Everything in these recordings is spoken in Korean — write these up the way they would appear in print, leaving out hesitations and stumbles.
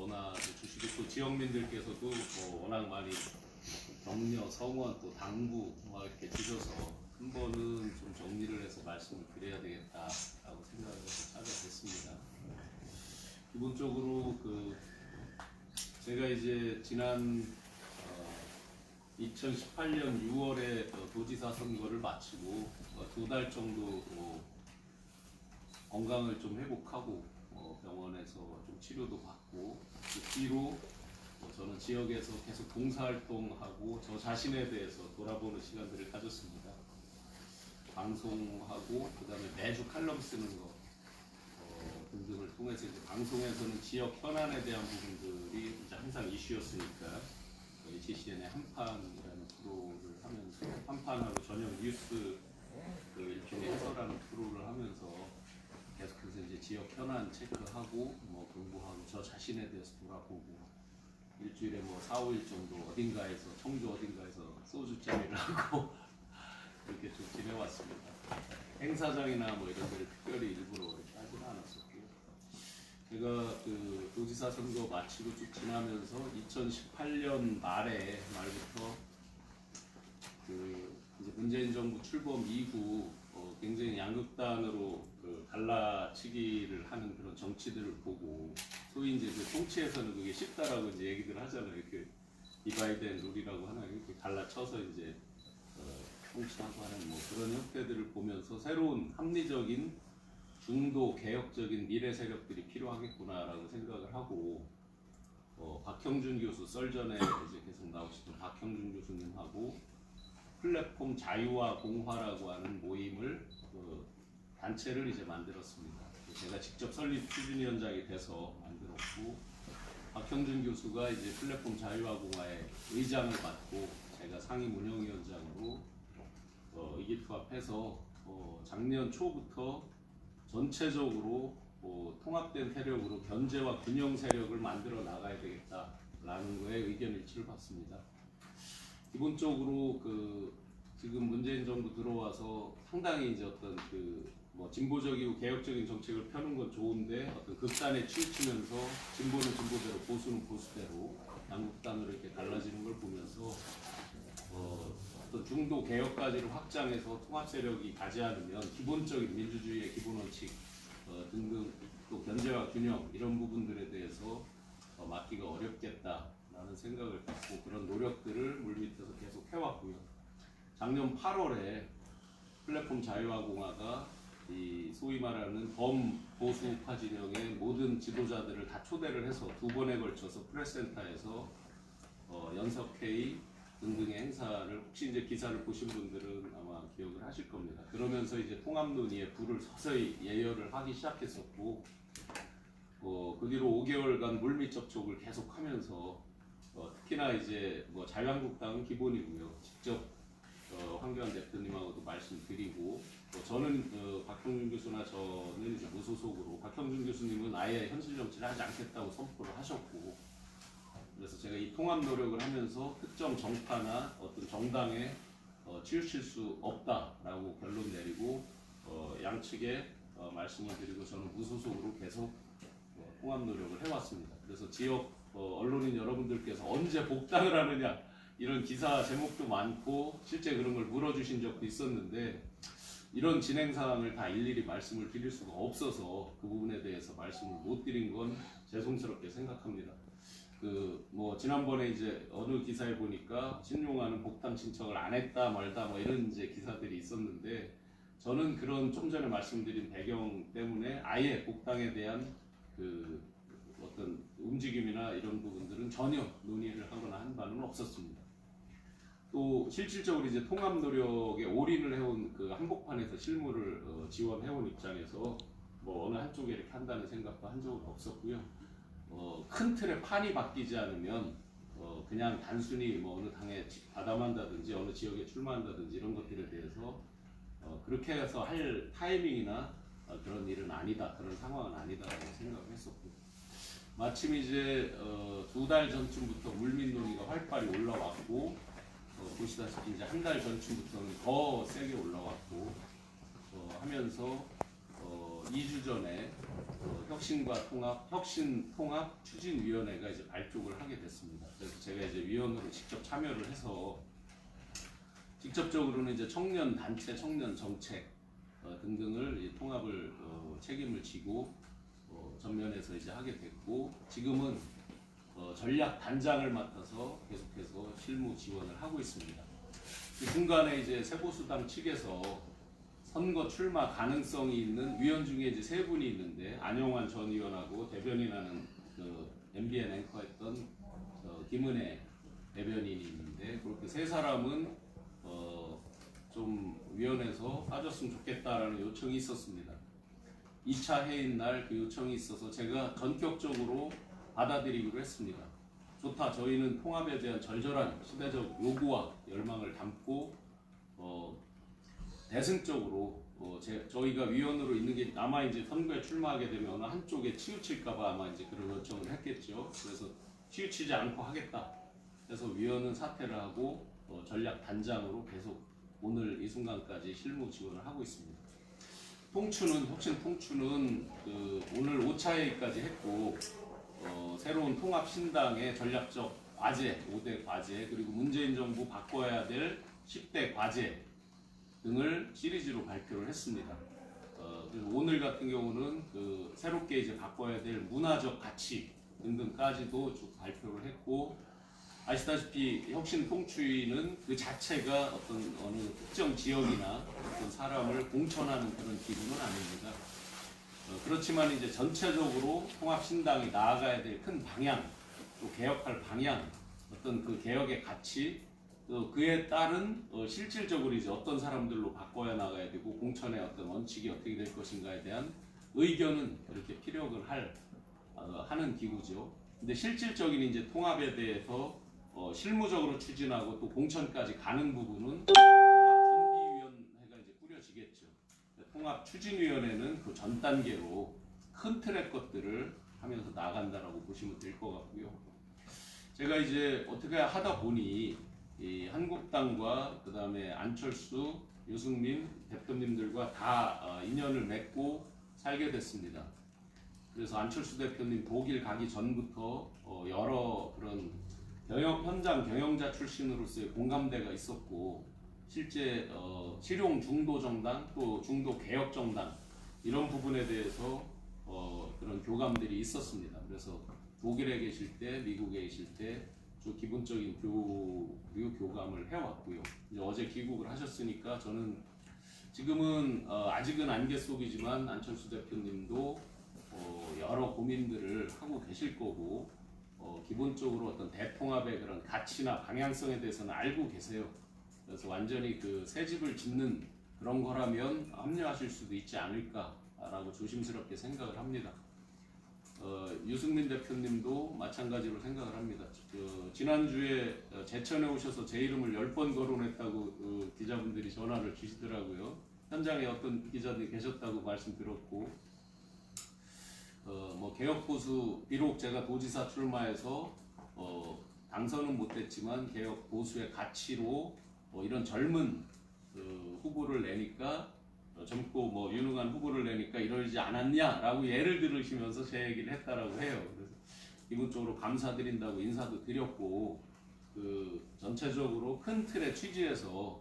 전화 주시고 또 지역민들께서도 워낙 많이 격려, 성원, 또 당부 이렇게 주셔서 한 번은 좀 정리를 해서 말씀을 드려야 되겠다라고 생각을 해서 찾아뵙습니다. 기본적으로 제가 이제 지난 2018년 6월에 도지사 선거를 마치고 2달 정도 건강을 좀 회복하고 병원에서 좀 치료도 받고 그 뒤로 저는 지역에서 계속 봉사활동하고 저 자신에 대해서 돌아보는 시간들을 가졌습니다. 방송하고 그다음에 매주 칼럼 쓰는 거 등등을 통해서 이제 방송에서는 지역 현안에 대한 부분들이 이제 항상 이슈였으니까 HCN의 한판이라는 프로를 하면서 한판하고 저녁 뉴스 일종의 해설하는 프로를 하면서 계속해서 이제 지역 현안 체크하고 공부하고 저 자신에 대해서 돌아보고 일주일에 4, 5일 정도 어딘가에서 청주 어딘가에서 소주짜리를 하고 이렇게 좀 지내왔습니다. 행사장이나 이런 데를 특별히 일부러 이렇게 하지는 않았었고요. 제가 도지사 선거 마치고 쭉 지나면서 2018년 말부터 이제 문재인 정부 출범 이후 굉장히 양극단으로 갈라치기를 하는 그런 정치들을 보고 소위 이제 통치에서는 그게 쉽다라고 이제 얘기들 하잖아요. 이렇게 디바이드 앤 룰이라고 하나 이렇게 갈라쳐서 이제 통치하고 하는 그런 형태들을 보면서 새로운 합리적인 중도 개혁적인 미래 세력들이 필요하겠구나라고 생각을 하고 박형준 교수 썰전에 이제 계속 나오시던 박형준 교수님하고 플랫폼 자유와 공화라고 하는 모임을 단체를 이제 만들었습니다. 제가 직접 설립 추진위원장이 돼서 만들었고 박형준 교수가 이제 플랫폼 자유와 공화의 의장을 맡고 제가 상임 운영위원장으로 의기투합해서 작년 초부터 전체적으로 통합된 세력으로 견제와 균형 세력을 만들어 나가야 되겠다라는 거에 의견 일치를 받습니다. 기본적으로 지금 문재인 정부 들어와서 상당히 이제 어떤 진보적이고 개혁적인 정책을 펴는 건 좋은데 어떤 극단에 치우치면서 진보는 진보대로 보수는 보수대로 양극단으로 이렇게 갈라지는 걸 보면서 어떤 중도 개혁까지를 확장해서 통합 세력이 가지 않으면 기본적인 민주주의의 기본 원칙 등등 또 견제와 균형 이런 부분들에 대해서 막기가 어렵겠다라는 생각을 갖고 그런 노력들을 물밑에서 계속 해왔고요. 작년 8월에 플랫폼 자유와 공화가 이 소위 말하는 범보수파 진영의 모든 지도자들을 다 초대를 해서 2번에 걸쳐서 프레스센터에서 연석회의 등등의 행사를 혹시 이제 기사를 보신 분들은 아마 기억을 하실 겁니다. 그러면서 이제 통합 논의에 불을 서서히 예열을 하기 시작했었고 그 뒤로 5개월간 물밑 접촉을 계속하면서 특히나 이제 자유한국당은 기본이고요. 직접 황교안 대표님하고도 말씀드리고 저는 박형준 교수나 저는 이제 무소속으로 박형준 교수님은 아예 현실 정치를 하지 않겠다고 선포를 하셨고 그래서 제가 이 통합 노력을 하면서 특정 정파나 어떤 정당에 치우칠 수 없다라고 결론 내리고 양측에 말씀을 드리고 저는 무소속으로 계속 통합 노력을 해왔습니다. 그래서 지역 언론인 여러분들께서 언제 복당을 하느냐 이런 기사 제목도 많고 실제 그런 걸 물어주신 적도 있었는데 이런 진행 사항을 다 일일이 말씀을 드릴 수가 없어서 그 부분에 대해서 말씀을 못 드린 건 죄송스럽게 생각합니다. 지난번에 이제 어느 기사에 보니까 신용화는 복당 신청을 안 했다 말다 이런 이제 기사들이 있었는데 저는 그런 좀 전에 말씀드린 배경 때문에 아예 복당에 대한 어떤 움직임이나 이런 부분들은 전혀 논의를 하거나 한 바는 없었습니다. 또 실질적으로 이제 통합 노력에 올인을 해온 한복판에서 실무를 지원해온 입장에서 어느 한쪽에 이렇게 한다는 생각도 한 적은 없었고요. 큰 틀의 판이 바뀌지 않으면 그냥 단순히 어느 당에 가담한다든지 어느 지역에 출마한다든지 이런 것들에 대해서 그렇게 해서 할 타이밍이나 그런 일은 아니다, 그런 상황은 아니다라고 생각을 했었고 마침 이제 2달 전쯤부터 물밑 논의가 활발히 올라왔고 보시다시피 이제 한 달 전쯤부터는 더 세게 올라왔고 하면서 2주 전에 혁신과 통합, 혁신 통합 추진위원회가 이제 발족을 하게 됐습니다. 그래서 제가 이제 위원으로 직접 참여를 해서 직접적으로는 이제 청년 단체, 청년 정책 등등을 이 통합을 책임을 지고 전면에서 이제 하게 됐고, 지금은 전략 단장을 맡아서 계속해서 실무 지원을 하고 있습니다. 그 중간에 이제 세보수당 측에서 선거 출마 가능성이 있는 위원 중에 이제 세 분이 있는데, 안용환 전 의원하고 대변인하는 그 MBN 앵커했던 김은혜 대변인이 있는데, 그렇게 세 사람은 좀 위원회에서 빠졌으면 좋겠다라는 요청이 있었습니다. 2차 회의 날 그 요청이 있어서 제가 전격적으로 받아들이기로 했습니다. 좋다. 저희는 통합에 대한 절절한 시대적 요구와 열망을 담고 대승적으로 저희가 위원으로 있는 게 아마 이제 선거에 출마하게 되면 어느 한쪽에 치우칠까봐 아마 이제 그런 요청을 했겠죠. 그래서 치우치지 않고 하겠다. 그래서 위원은 사퇴를 하고 전략 단장으로 계속 오늘 이 순간까지 실무 지원을 하고 있습니다. 혁신 통추는 오늘 5차 회의까지 했고, 새로운 통합 신당의 전략적 과제, 5대 과제, 그리고 문재인 정부 바꿔야 될 10대 과제 등을 시리즈로 발표를 했습니다. 그래서 오늘 같은 경우는 새롭게 이제 바꿔야 될 문화적 가치 등등까지도 쭉 발표를 했고, 아시다시피 혁신 통추위는 그 자체가 어느 특정 지역이나 어떤 사람을 공천하는 그런 기구는 아닙니다. 그렇지만 이제 전체적으로 통합신당이 나아가야 될 큰 방향, 또 개혁할 방향, 어떤 그 개혁의 가치, 또 그에 따른 실질적으로 이제 어떤 사람들로 바꿔야 나가야 되고 공천의 어떤 원칙이 어떻게 될 것인가에 대한 의견은 이렇게 피력을 하는 기구죠. 근데 실질적인 이제 통합에 대해서 실무적으로 추진하고 또 공천까지 가는 부분은 통합준비위원회가 이제 꾸려지겠죠. 통합추진위원회는 그 전 단계로 큰 틀의 것들을 하면서 나간다라고 보시면 될 것 같고요. 제가 이제 어떻게 하다 보니 이 한국당과 그 다음에 안철수, 유승민 대표님들과 다 인연을 맺고 살게 됐습니다. 그래서 안철수 대표님 독일 가기 전부터 여러 그런 현장 경영자 출신으로서의 공감대가 있었고, 실제 실용 중도 정당 또 중도 개혁 정당 이런 부분에 대해서 그런 교감들이 있었습니다. 그래서 독일에 계실 때, 미국에 계실 때 좀 기본적인 교감을 해왔고요. 이제 어제 귀국을 하셨으니까 저는 지금은 아직은 안개 속이지만 안철수 대표님도 여러 고민들을 하고 계실 거고, 기본적으로 어떤 대통합의 그런 가치나 방향성에 대해서는 알고 계세요. 그래서 완전히 새 집을 짓는 그런 거라면 합류하실 수도 있지 않을까라고 조심스럽게 생각을 합니다. 유승민 대표님도 마찬가지로 생각을 합니다. 지난주에 제천에 오셔서 제 이름을 10번 거론했다고 기자분들이 전화를 주시더라고요. 현장에 어떤 기자들이 계셨다고 말씀 들었고, 개혁보수, 비록 제가 도지사 출마해서 당선은 못했지만 개혁 보수의 가치로 이런 젊은 후보를 내니까, 젊고 유능한 후보를 내니까 이러지 않았냐라고 예를 들으시면서 제 얘기를 했다라고 해요. 그래서 기본적으로 감사드린다고 인사도 드렸고, 전체적으로 큰 틀의 취지에서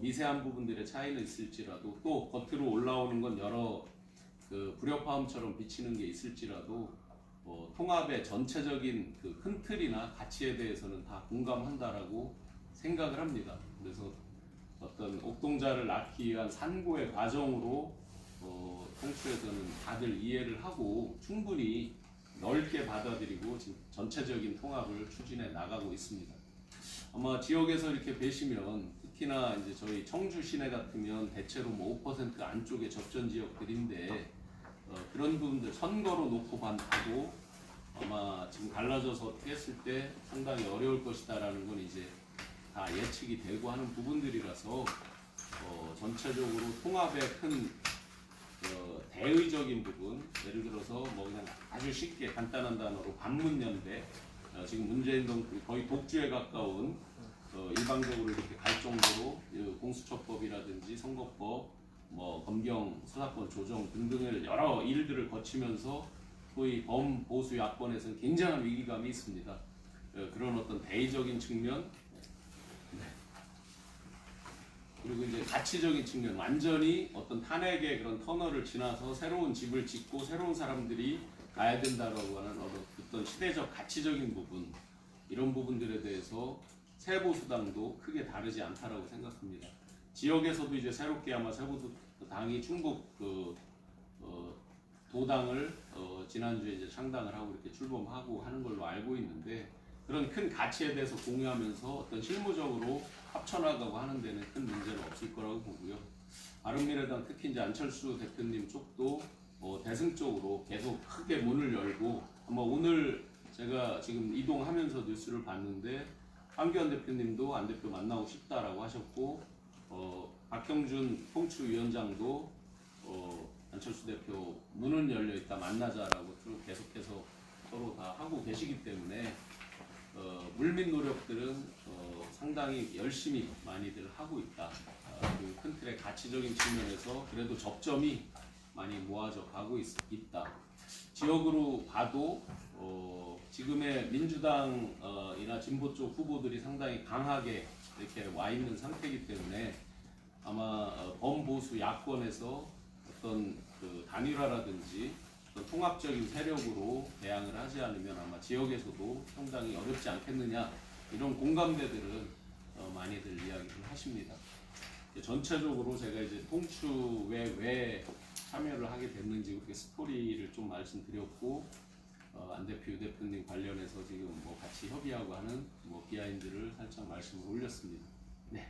미세한 부분들의 차이는 있을지라도, 또 겉으로 올라오는 건 여러 불협화음처럼 비치는 게 있을지라도 통합의 전체적인 큰 틀이나 가치에 대해서는 다 공감한다라고 생각을 합니다. 그래서 어떤 옥동자를 낳기 위한 산고의 과정으로 통추에서는 다들 이해를 하고 충분히 넓게 받아들이고 지금 전체적인 통합을 추진해 나가고 있습니다. 아마 지역에서 이렇게 뵈시면, 특히나 이제 저희 청주 시내 같으면 대체로 5% 안쪽의 접전 지역들인데, 그런 부분들 선거로 놓고 봐도 아마 지금 갈라져서 어떻게 했을 때 상당히 어려울 것이다라는 건 이제 다 예측이 되고 하는 부분들이라서 전체적으로 통합의 큰 대의적인 부분, 예를 들어서 그냥 아주 쉽게 간단한 단어로 반문연대, 지금 문재인 정부 거의 독주에 가까운 일방적으로 이렇게 갈 정도로 공수처법이라든지 선거법, 검경 수사권 조정 등등을 여러 일들을 거치면서 소위 범보수 야권에서는 굉장한 위기감이 있습니다. 그런 어떤 대의적인 측면, 네. 그리고 이제 가치적인 측면, 완전히 어떤 탄핵의 그런 터널을 지나서 새로운 집을 짓고 새로운 사람들이 가야 된다라고 하는 어떤 시대적 가치적인 부분, 이런 부분들에 대해서 새 보수당도 크게 다르지 않다라고 생각합니다. 지역에서도 이제 새롭게 아마 새보수당이 충북 도당을 지난주에 이제 창당을 하고 이렇게 출범하고 하는 걸로 알고 있는데, 그런 큰 가치에 대해서 공유하면서 어떤 실무적으로 합쳐나가고 하는 데는 큰 문제는 없을 거라고 보고요. 바른미래당 특히 이제 안철수 대표님 쪽도 대승적으로 계속 크게 문을 열고, 아마 오늘 제가 지금 이동하면서 뉴스를 봤는데 황교안 대표님도 안 대표 만나고 싶다라고 하셨고, 박형준 통추위원장도 안철수 대표 문은 열려 있다 만나자라고 쭉 계속해서 서로 다 하고 계시기 때문에 물밑 노력들은 상당히 열심히 많이들 하고 있다. 그리고 큰 틀의 가치적인 측면에서 그래도 접점이 많이 모아져 가고 있다. 지역으로 봐도 지금의 민주당이나 진보 쪽 후보들이 상당히 강하게 이렇게 와 있는 상태이기 때문에 아마 범보수 야권에서 어떤 그 단일화라든지 어떤 통합적인 세력으로 대항을 하지 않으면 아마 지역에서도 상당히 어렵지 않겠느냐, 이런 공감대들은 많이들 이야기를 하십니다. 전체적으로 제가 이제 통추에 왜 참여를 하게 됐는지 그렇게 스토리를 좀 말씀드렸고, 안 대표, 유 대표님 관련해서 지금 뭐 같이 협의하고 하는 뭐 비하인드를 살짝 말씀을 올렸습니다. 네.